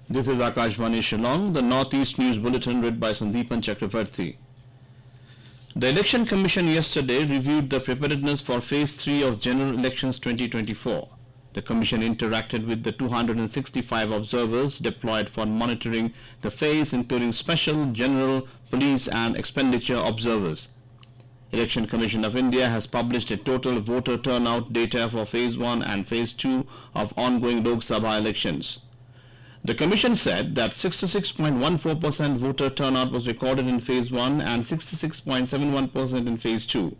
This is Akashvani Shillong, the Northeast News Bulletin read by Sandeepan Chakravarti. The Election Commission yesterday reviewed the preparedness for Phase 3 of General Elections 2024. The Commission interacted with the 265 observers deployed for monitoring the phase, including special, general, police and expenditure observers. Election Commission of India has published a total voter turnout data for Phase 1 and Phase 2 of ongoing Lok Sabha elections. The Commission said that 66.14% voter turnout was recorded in Phase 1 and 66.71% in Phase 2.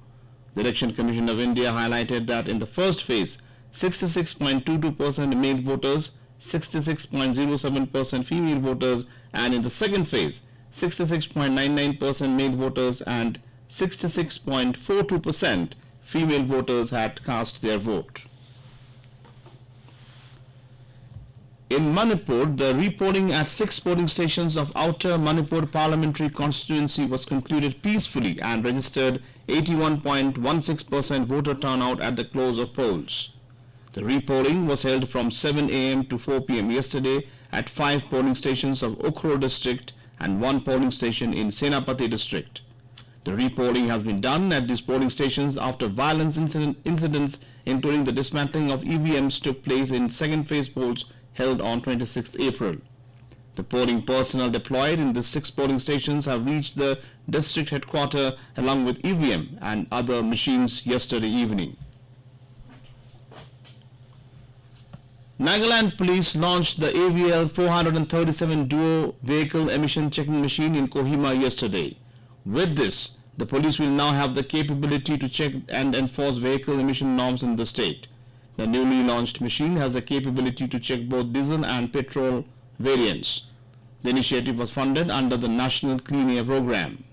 The Election Commission of India highlighted that in the first phase, 66.22% male voters, 66.07% female voters, and in the second phase, 66.99% male voters and 66.42% female voters had cast their vote. In Manipur, the repolling at 6 polling stations of Outer Manipur Parliamentary Constituency was concluded peacefully and registered 81.16% voter turnout at the close of polls. The repolling was held from 7 a.m. to 4 p.m. yesterday at 5 polling stations of Ukhrul district and 1 polling station in Senapati district. The repolling has been done at these polling stations after violence incidents including the dismantling of EVMs took place in second phase polls held on 26th April. The polling personnel deployed in the 6 polling stations have reached the district headquarters along with EVM and other machines yesterday evening. Nagaland police launched the AVL 437 duo vehicle emission checking machine in Kohima yesterday. With this, the police will now have the capability to check and enforce vehicle emission norms in the state. The newly launched machine has the capability to check both diesel and petrol variants. The initiative was funded under the National Clean Air Program.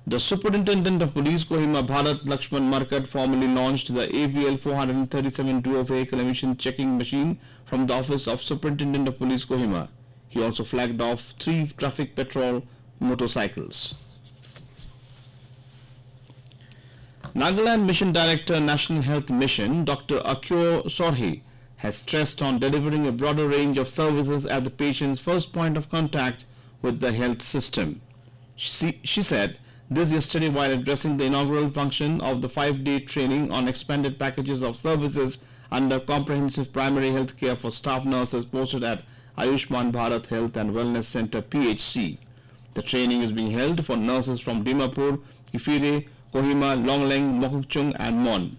The Superintendent of Police Kohima Bharat Lakshman Markat formally launched the AVL 437 duo vehicle emission checking machine from the office of Superintendent of Police Kohima. He also flagged off 3 traffic patrol motorcycles. Nagaland Mission Director, National Health Mission, Dr. Akyo Sorhi, has stressed on delivering a broader range of services at the patient's first point of contact with the health system. She said this yesterday while addressing the inaugural function of the 5-day training on expanded packages of services under Comprehensive Primary Health Care for staff nurses posted at Ayushman Bharat Health and Wellness Center PHC. The training is being held for nurses from Dimapur, Kifire, Kohima, Longleng, Mokokchung and Mon.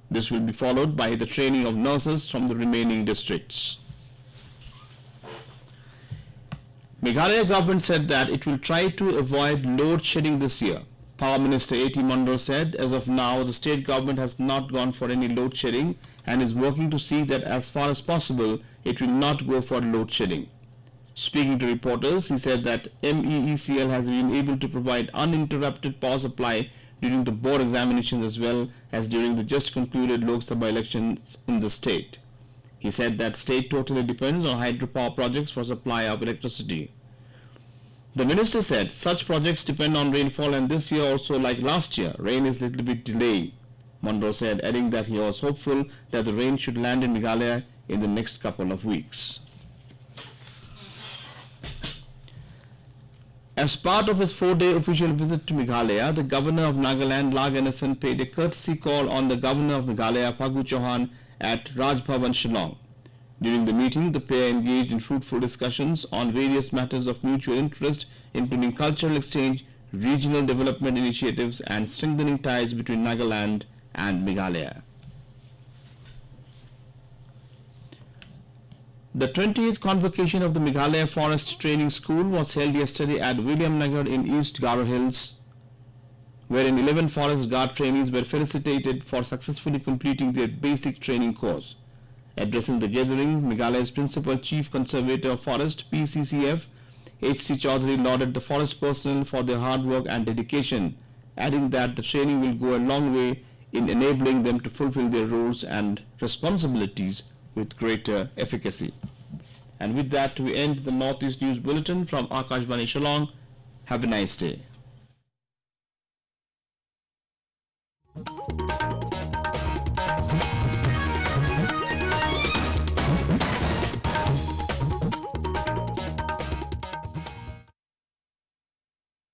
This will be followed by the training of nurses from the remaining districts. Meghalaya government said that it will try to avoid load shedding this year. Power Minister A.T. Mandor said as of now the state government has not gone for any load shedding and is working to see that as far as possible it will not go for load shedding. Speaking to reporters, he said that MEECL has been able to provide uninterrupted power supply during the board examinations as well as during the just concluded Lok Sabha elections in the state. He said that state totally depends on hydropower projects for supply of electricity. The minister said such projects depend on rainfall and this year also like last year, rain is a little bit delayed. Mandor said, adding that he was hopeful that the rain should land in Meghalaya in the next couple of weeks. As part of his 4-day official visit to Meghalaya, the Governor of Nagaland, La Ganesan, paid a courtesy call on the Governor of Meghalaya, Phagu Chauhan, at Raj Bhavan, Shillong. During the meeting, the pair engaged in fruitful discussions on various matters of mutual interest, including cultural exchange, regional development initiatives, and strengthening ties between Nagaland and Meghalaya. The 20th convocation of the Meghalaya Forest Training School was held yesterday at William Nagar in East Garo Hills, wherein 11 forest guard trainees were felicitated for successfully completing their basic training course. Addressing the gathering, Meghalaya's Principal Chief Conservator of Forest (PCCF), H.C. Chaudhary lauded the forest personnel for their hard work and dedication, adding that the training will go a long way in enabling them to fulfill their roles and responsibilities with greater efficacy. And with that, we end the Northeast News Bulletin from Akashvani Shillong. Have a nice day.